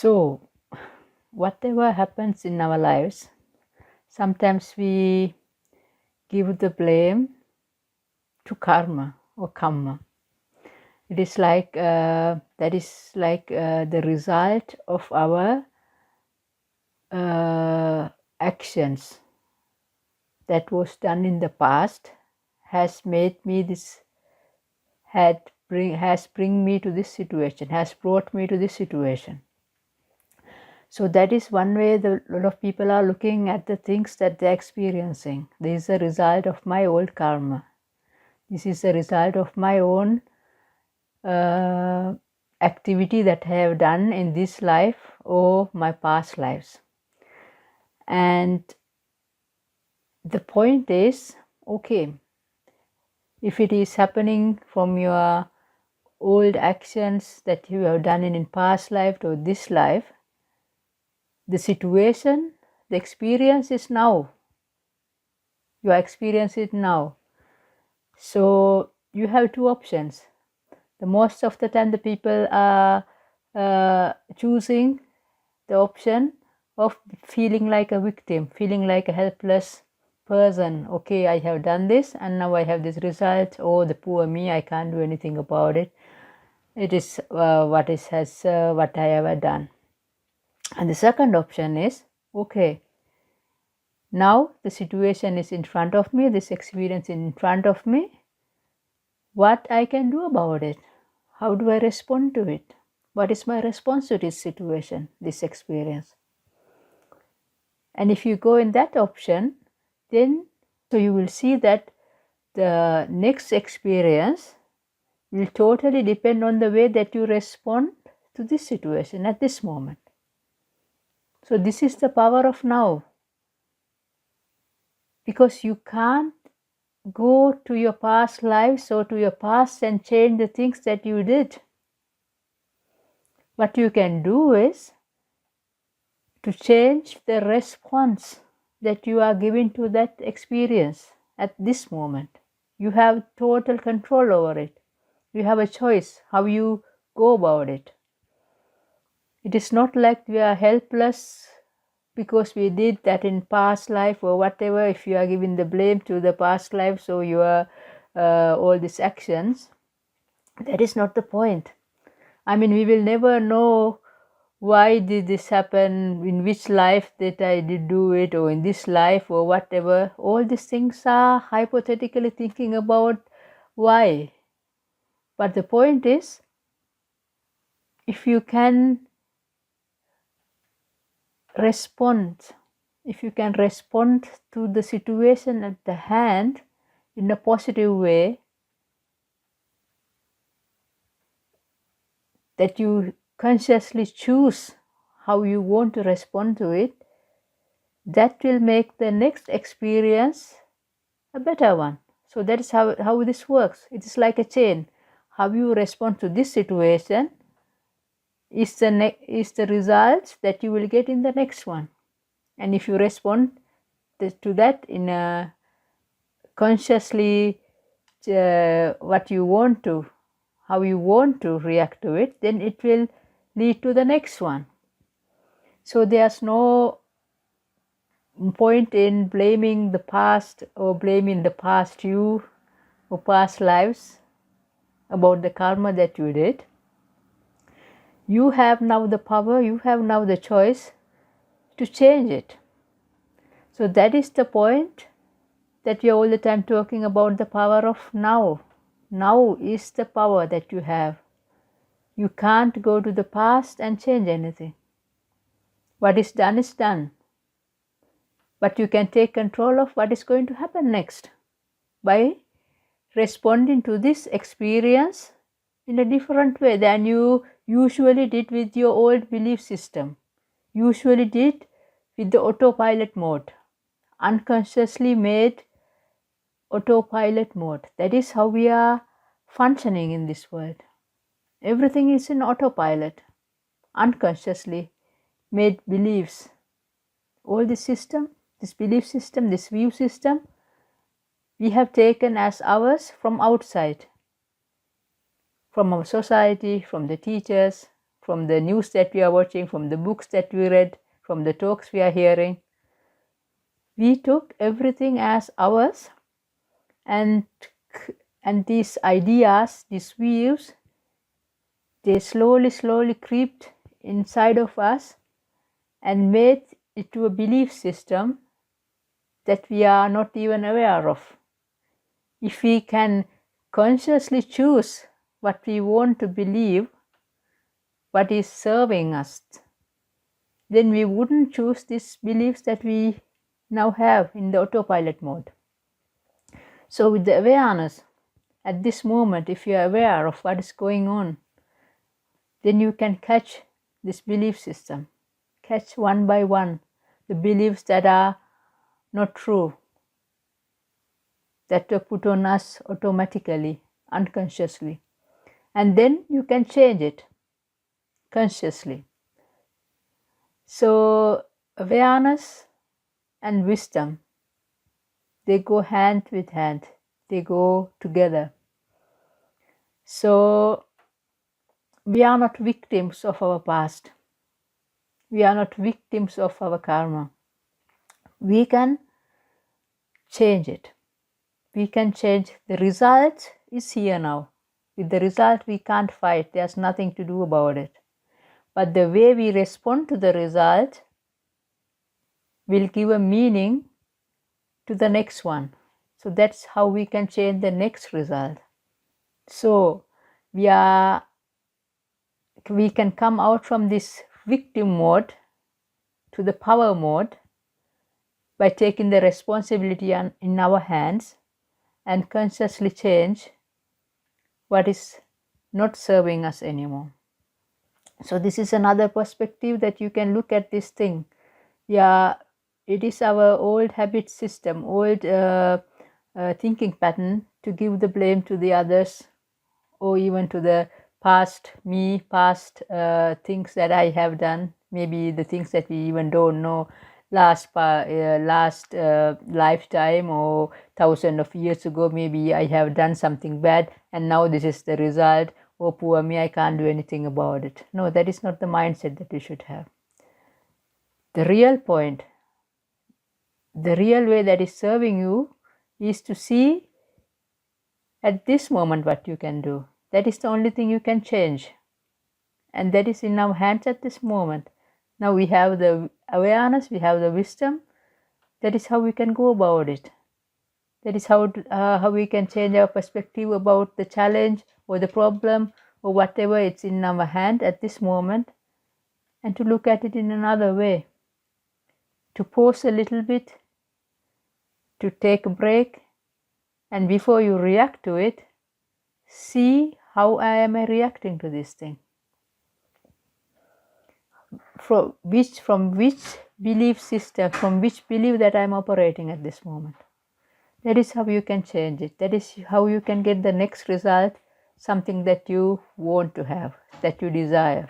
So, whatever happens in our lives, sometimes we give the blame to karma or kamma. It is like that is like the result of our actions that was done in the past has made me this has bring me to this situation, has brought me to this situation. So that is one way a lot of people are looking at the things that they're experiencing. This is a result of my old karma. This is a result of my own activity that I have done in this life or my past lives. And the point is, okay, if it is happening from your old actions that you have done in past life or this life, the situation, the experience is now. You experience it now. So you have two options. The most of the time the people are choosing the option of feeling like a victim, feeling like a helpless person. Okay, I have done this and now I have this result. Oh, the poor me, I can't do anything about it. It is what I have done. And the second option is, okay, now the situation is in front of me, this experience is in front of me. What I can do about it? How do I respond to it? What is my response to this situation, this experience? And if you go in that option, then so you will see that the next experience will totally depend on the way that you respond to this situation at this moment. So this is the power of now. Because you can't go to your past lives or to your past and change the things that you did. What you can do is to change the response that you are giving to that experience at this moment. You have total control over it. You have a choice how you go about it. It is not like we are helpless because we did that in past life or whatever. If you are giving the blame to the past life, so you are all these actions, that is not the point. I mean, we will never know why did this happen, in which life that I did do it, or in this life or whatever. All these things are hypothetically thinking about why. But the point is, if you can respond, if you can respond to the situation at the hand in a positive way, that you consciously choose how you want to respond to it, that will make the next experience a better one. So that is how this works. It is like a chain. How you respond to this situation is the result that you will get in the next one. And if you respond to that in a consciously what you want to, how you want to react to it, then it will lead to the next one. So there's no point in blaming the past or blaming the past you or past lives about the karma that you did. You have now the power, you have now the choice to change it. So that is the point that we are all the time talking about, the power of now. Now is the power that you have. You can't go to the past and change anything. What is done is done. But you can take control of what is going to happen next by responding to this experience in a different way than you usually did with your old belief system. Usually did with the autopilot mode, unconsciously made autopilot mode. That is how we are functioning in this world. Everything is in autopilot, unconsciously made beliefs. All this system, this belief system, this view system, we have taken as ours from outside, from our society, from the teachers, from the news that we are watching, from the books that we read, from the talks we are hearing. We took everything as ours, and these ideas, these views, they slowly creeped inside of us and made it to a belief system that we are not even aware of. If we can consciously choose what we want to believe, what is serving us, then we wouldn't choose these beliefs that we now have in the autopilot mode. So with the awareness, at this moment, if you are aware of what is going on, then you can catch this belief system, catch one by one the beliefs that are not true, that were put on us automatically, unconsciously. And then you can change it consciously. So awareness and wisdom, they go hand with hand, they go together. So we are not victims of our past. We are not victims of our karma. We can change it. We can change. The result is here now. With the result, we can't fight. There's nothing to do about it. But the way we respond to the result will give a meaning to the next one. So that's how we can change the next result. So we can come out from this victim mode to the power mode by taking the responsibility in our hands and consciously change what is not serving us anymore. So this is another perspective that you can look at this thing. Yeah, it is our old habit system, old thinking pattern to give the blame to the others, or even to the past me, past things that I have done, maybe the things that we even don't know, last lifetime or thousands of years ago, maybe I have done something bad and now this is the result. Oh, poor me, I can't do anything about it. No, that is not the mindset that we should have. The real point, the real way that is serving you is to see at this moment what you can do. That is the only thing you can change. And that is in our hands at this moment. Now we have the awareness, we have the wisdom. That is how we can go about it. That is how we can change our perspective about the challenge or the problem or whatever it's in our hand at this moment, and to look at it in another way. To pause a little bit, to take a break, and before you react to it, see how am I reacting to this thing. From which belief system, from which belief that I'm operating at this moment. That is how you can change it. That is how you can get the next result, something that you want to have, that you desire.